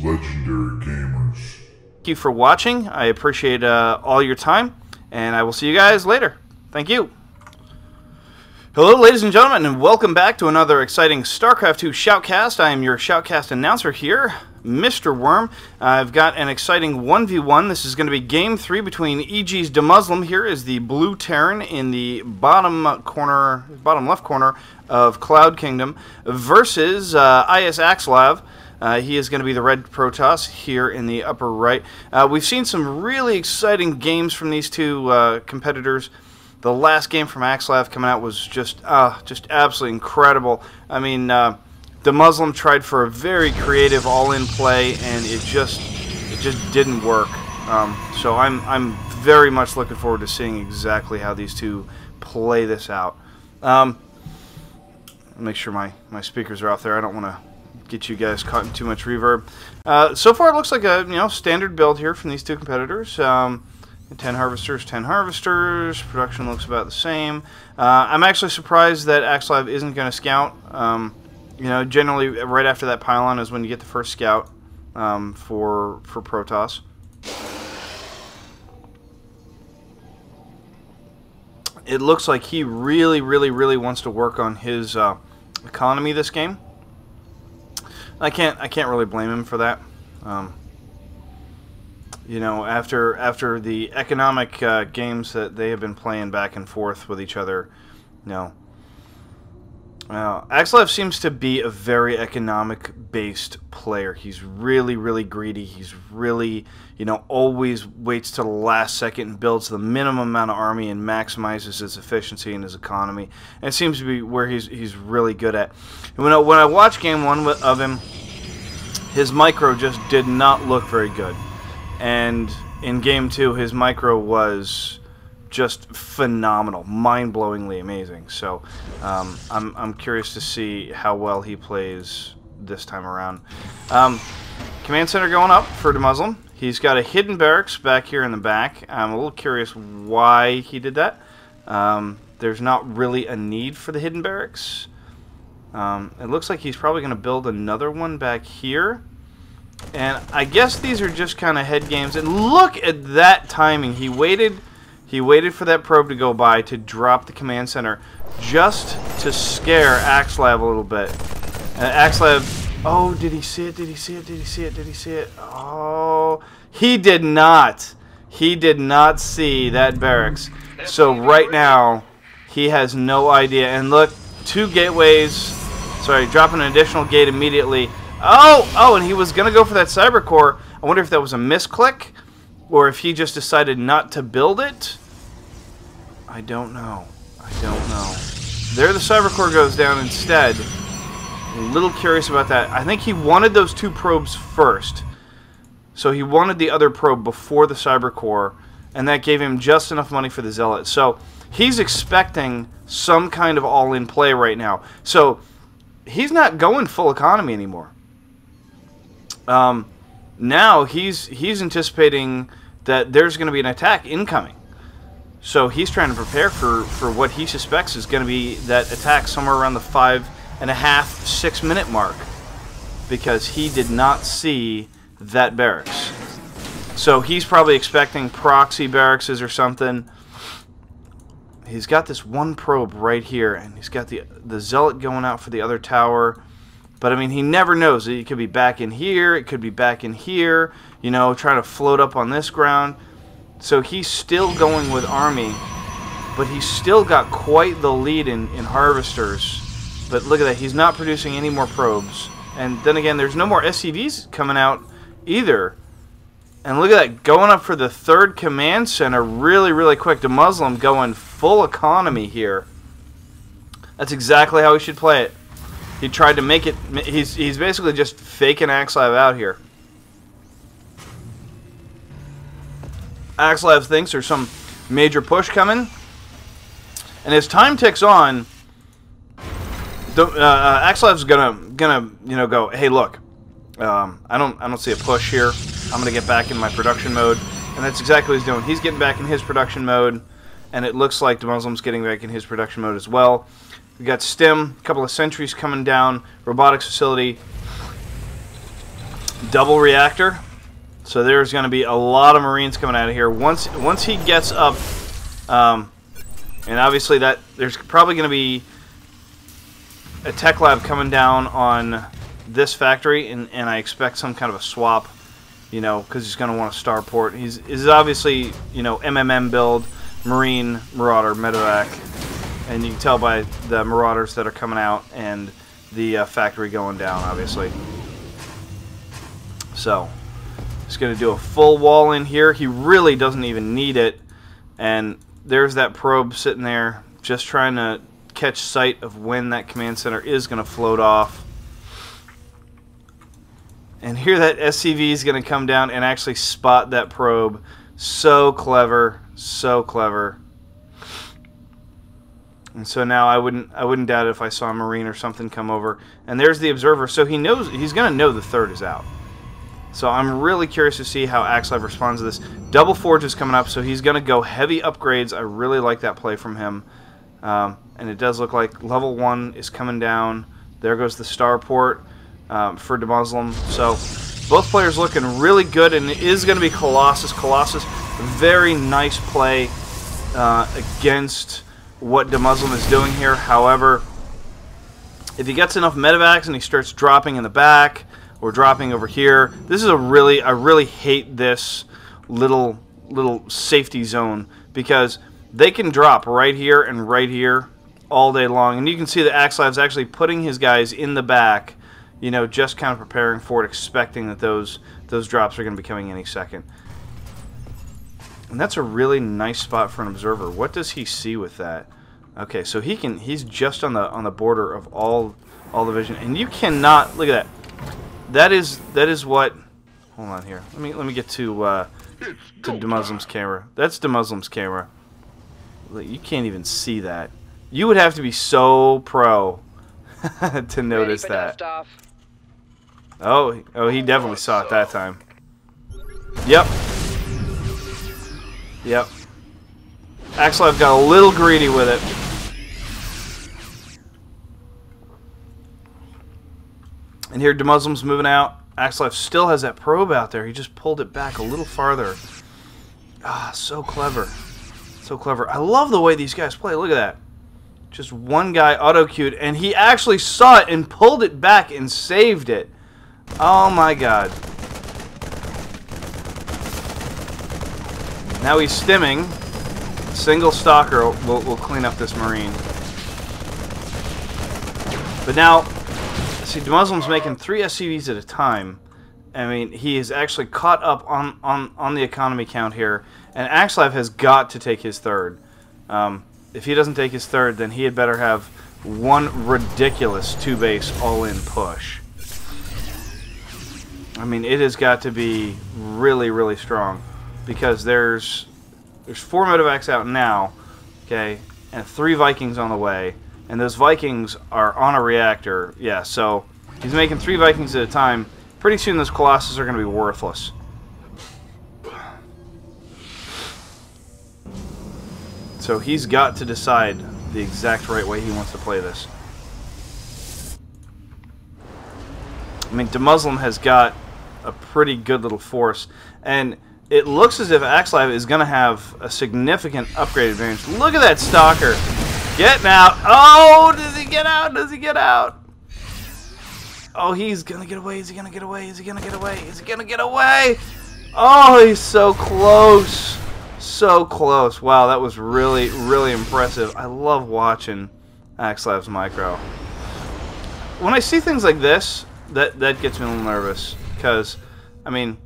legendary gamers. Thank you for watching. I appreciate all your time, and I will see you guys later. Thank you. Hello, ladies and gentlemen, and welcome back to another exciting StarCraft 2 Shoutcast. I am your Shoutcast announcer here, Mr. Worm. I've got an exciting 1v1. This is going to be Game 3 between EGDeMusliM. Here is the blue Terran in the bottom left corner of Cloud Kingdom versus PiSaxslav. He is going to be the red Protoss here in the upper right. We've seen some really exciting games from these two competitors. The last game from PiSaxslav coming out was just absolutely incredible. I mean, deMusliM tried for a very creative all-in play, and it just didn't work. So I'm very much looking forward to seeing exactly how these two play this out. Make sure my speakers are off there. I don't want to get you guys caught in too much reverb. So far, it looks like a standard build here from these two competitors. 10 harvesters, 10 harvesters. Production looks about the same. I'm actually surprised that PiSaxslav isn't going to scout. Generally right after that pylon is when you get the first scout for Protoss. It looks like he really wants to work on his economy this game. I can't really blame him for that. After the economic games that they have been playing back and forth with each other, PiSaxslav seems to be a very economic-based player. He's really greedy. He's really, always waits till the last second and builds the minimum amount of army and maximizes his efficiency and his economy. And it seems to be where he's really good at. And when I watched Game 1 of him, his micro just did not look very good. And in Game 2, his micro was just phenomenal, mind-blowingly amazing. So I'm curious to see how well he plays this time around. Command center going up for deMusliM. He's got a hidden barracks back here in the back. I'm a little curious why he did that. There's not really a need for the hidden barracks. It looks like he's probably going to build another one back here. And I guess these are just kind of head games. And look at that timing. He waited for that probe to go by to drop the command center just to scare PiSaxslav a little bit. And PiSaxslav, oh, did he see it? Did he see it? Did he see it? Did he see it? Oh, he did not. He did not see that barracks. So right now, he has no idea. And look, 2 gateways. Sorry, dropping an additional gate immediately. Oh, and he was going to go for that cyber core. I wonder if that was a misclick or if he just decided not to build it. I don't know. There the cyber core goes down instead. A little curious about that. I think he wanted those 2 probes first. So he wanted the other probe before the cyber core, and that gave him just enough money for the zealot. So he's expecting some kind of all-in play right now. So he's not going full economy anymore. Now he's anticipating that there's going to be an attack incoming. So he's trying to prepare for what he suspects is going to be that attack somewhere around the 5.5, 6 minute mark, because he did not see that barracks. So he's probably expecting proxy barracks or something. He's got this one probe right here, and he's got the zealot going out for the other tower. But, I mean, he never knows. It could be back in here. It could be back in here, trying to float up on this ground. So he's still going with army, but he's still got quite the lead in harvesters. But look at that. He's not producing any more probes. And then again, there's no more SCVs coming out either. And look at that. Going up for the 3rd command center really quick. deMusliM going full economy here. That's exactly how he should play it. He tried to make it. He's basically just faking PiSaxslav out here. PiSaxslav thinks there's some major push coming, and as time ticks on, PiSaxslav's gonna go. Hey, look, I don't see a push here. I'm gonna get back in my production mode, and that's exactly what he's doing. He's getting back in his production mode, and it looks like deMusliM's getting back in his production mode as well. We got STEM, a couple of sentries coming down, robotics facility. Double reactor. So there's going to be a lot of Marines coming out of here. Once he gets up, and obviously that there's probably going to be a tech lab coming down on this factory, and I expect some kind of a swap, you know, because he's going to want a starport. He's obviously, you know, MMM build, Marine, Marauder, Medevac, and you can tell by the Marauders that are coming out and the factory going down, obviously. So he's going to do a full wall in here. He really doesn't even need it, and there's that probe sitting there just trying to catch sight of when that command center is going to float off. And here that SCV is going to come down and actually spot that probe. So clever, so clever. And so now I wouldn't doubt it if I saw a Marine or something come over. And there's the observer, so he knows, he's going to know the third is out. So I'm really curious to see how PiSAxslav responds to this. Double Forge is coming up, so he's going to go heavy upgrades. I really like that play from him. And it does look like level 1 is coming down. There goes the starport for EGDeMusliM. So both players looking really good, and it is going to be Colossus. Colossus, very nice play against what EGDeMusliM is doing here. However, if he gets enough medevacs and he starts dropping in the back or dropping over here, this is I really hate this little safety zone, because they can drop right here all day long. And you can see that PiSAxslav's actually putting his guys in the back, you know, just kind of preparing for it, expecting that those drops are going to be coming any second. And that's a really nice spot for an observer. What does he see with that? Okay, so he's just on the border of all the vision. And you cannot look at that. That is what, hold on here. Let me get to EGDeMuslim's camera. That's EGDeMuslim's camera. You can't even see that. You would have to be so pro to notice that. Oh, he definitely saw it that time. Yep. PiSAxslav got a little greedy with it. And here EGDeMuslim's moving out. PiSAxslav still has that probe out there. He just pulled it back a little farther. Ah, so clever. So clever. I love the way these guys play. Look at that. Just one guy auto-queued, and he actually saw it and pulled it back and saved it. Oh my god. Now he's stimming. Single stalker will clean up this Marine. But now, see, EGDeMuslim's making 3 SCVs at a time. I mean, he is actually caught up on the economy count here, and PiSAxslav has got to take his third. If he doesn't take his third, then he had better have one ridiculous 2-base all-in push. I mean, it has got to be really, really strong, because there's 4 medevacs out now, okay, and 3 Vikings on the way, and those Vikings are on a reactor. Yeah, so he's making 3 Vikings at a time. Pretty soon those Colossus are going to be worthless. So he's got to decide the exact right way he wants to play this. I mean, EGDeMusliM has got a pretty good little force, and it looks as if PiSAxslav is going to have a significant upgrade advantage. Look at that stalker getting out. Oh, does he get out? Does he get out? Oh, he's going to get away. Is he going to get away? Is he going to get away? Is he going to get away? Oh, he's so close. So close. Wow, that was really, really impressive. I love watching PiSAxslav's micro. When I see things like this, that gets me a little nervous, because, I mean,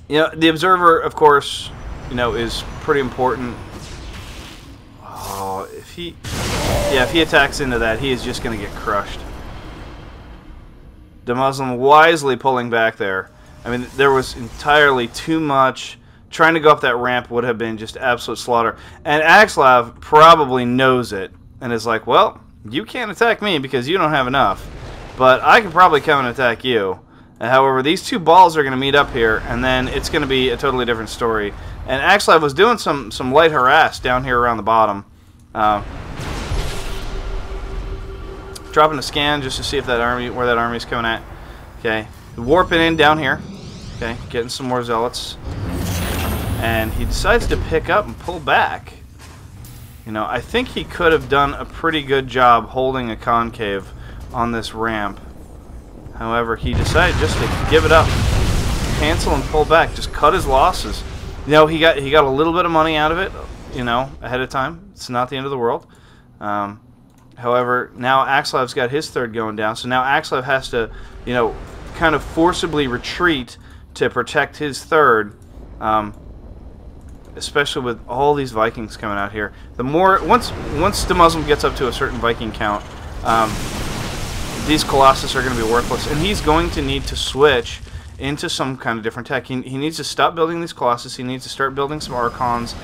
you know, the observer, of course, you know, is pretty important. Oh, if he attacks into that, he is just going to get crushed. EGDeMusliM wisely pulling back there. I mean, there was entirely too much. Trying to go up that ramp would have been just absolute slaughter. And PiSAxslav probably knows it and is like, well, you can't attack me because you don't have enough, but I can probably come and attack you. However, these 2 balls are going to meet up here, and then it's going to be a totally different story. And PiSAxslav was doing some light harass down here around the bottom. Dropping a scan just to see if where that army's coming at. Okay, warping in down here. Okay, getting some more zealots. And he decides to pick up and pull back. You know, I think he could have done a pretty good job holding a concave on this ramp. However, he decided just to give it up. Cancel and pull back. Just cut his losses. You know, he got a little bit of money out of it, you know, ahead of time. It's not the end of the world. However, now PiSAxslav's got his third going down, so now PiSAxslav has to, you know, kind of forcibly retreat to protect his third, especially with all these Vikings coming out here. The more once TEGDeMusliM gets up to a certain Viking count, these Colossus are going to be worthless, and he's going to need to switch into some kind of different tech. He needs to stop building these Colossus. He needs to start building some Archons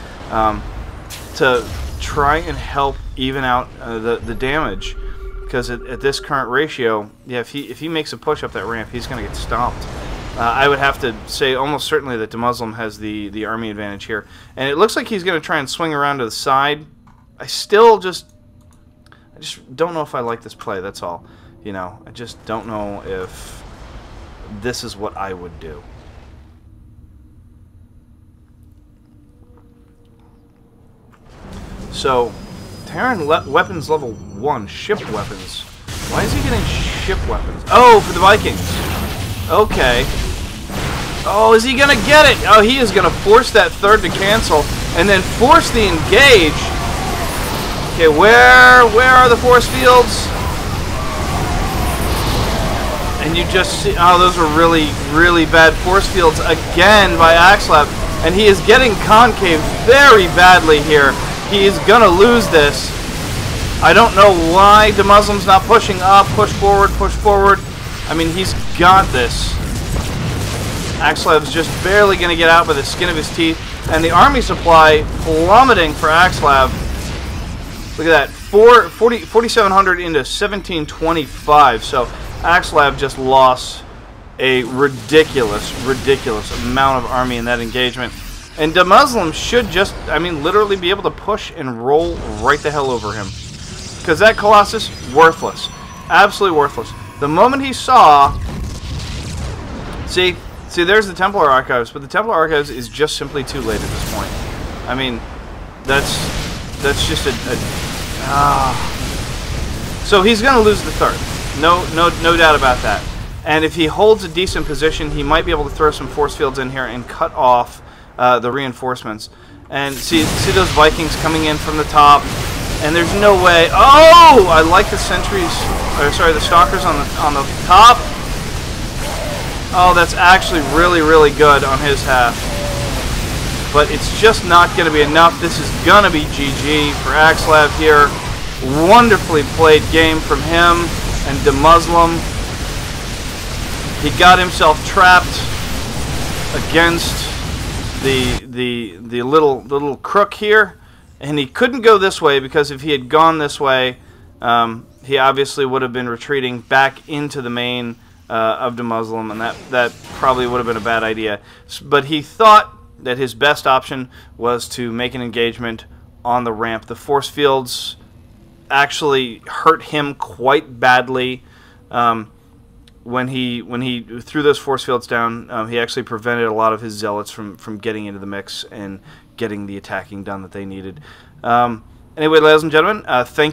to try and help even out the damage, because at this current ratio, yeah, if he makes a push up that ramp, he's going to get stomped. I would have to say almost certainly that TEGDeMusliM has the army advantage here, and it looks like he's going to try and swing around to the side. I just don't know if I like this play. That's all. You know, I just don't know if this is what I would do. So, Terran weapons level 1, ship weapons. Why is he getting ship weapons? Oh, for the Vikings. Okay. Oh, is he gonna get it? Oh, he is gonna force that third to cancel and then force the engage. Okay, where are the force fields? And you just see, oh, those are really, really bad force fields again by PiSAxslav, and he is getting concave very badly here. He is gonna lose this. I don't know why TEGDeMuslim's not pushing up, push forward, push forward. I mean, he's got this. PiSAxslav's just barely gonna get out by the skin of his teeth, and the army supply plummeting for PiSAxslav. Look at that, 4,700 into 1,725. So PiSAxslav just lost a ridiculous amount of army in that engagement. And TEGDeMusliM should just, I mean, literally be able to push and roll right the hell over him. Because that Colossus, worthless. Absolutely worthless. The moment he saw... See, there's the Templar Archives, but the Templar Archives is just simply too late at this point. I mean, that's just So he's going to lose the third. No doubt about that. And if he holds a decent position, he might be able to throw some force fields in here and cut off the reinforcements. And see those Vikings coming in from the top, and there's no way. Oh, I like the sentries, or sorry, the stalkers on the top. Oh, that's actually really good on his half. But it's just not going to be enough. This is going to be GG for PiSAxslav here. Wonderfully played game from him and TEGDeMusliM. He got himself trapped against the little crook here, and he couldn't go this way, because if he had gone this way, he obviously would have been retreating back into the main of TEGDeMusliM, and that probably would have been a bad idea. But he thought that his best option was to make an engagement on the ramp. The force fields actually hurt him quite badly. When he threw those force fields down, he actually prevented a lot of his zealots from getting into the mix and getting the attacking done that they needed. Anyway, ladies and gentlemen, thank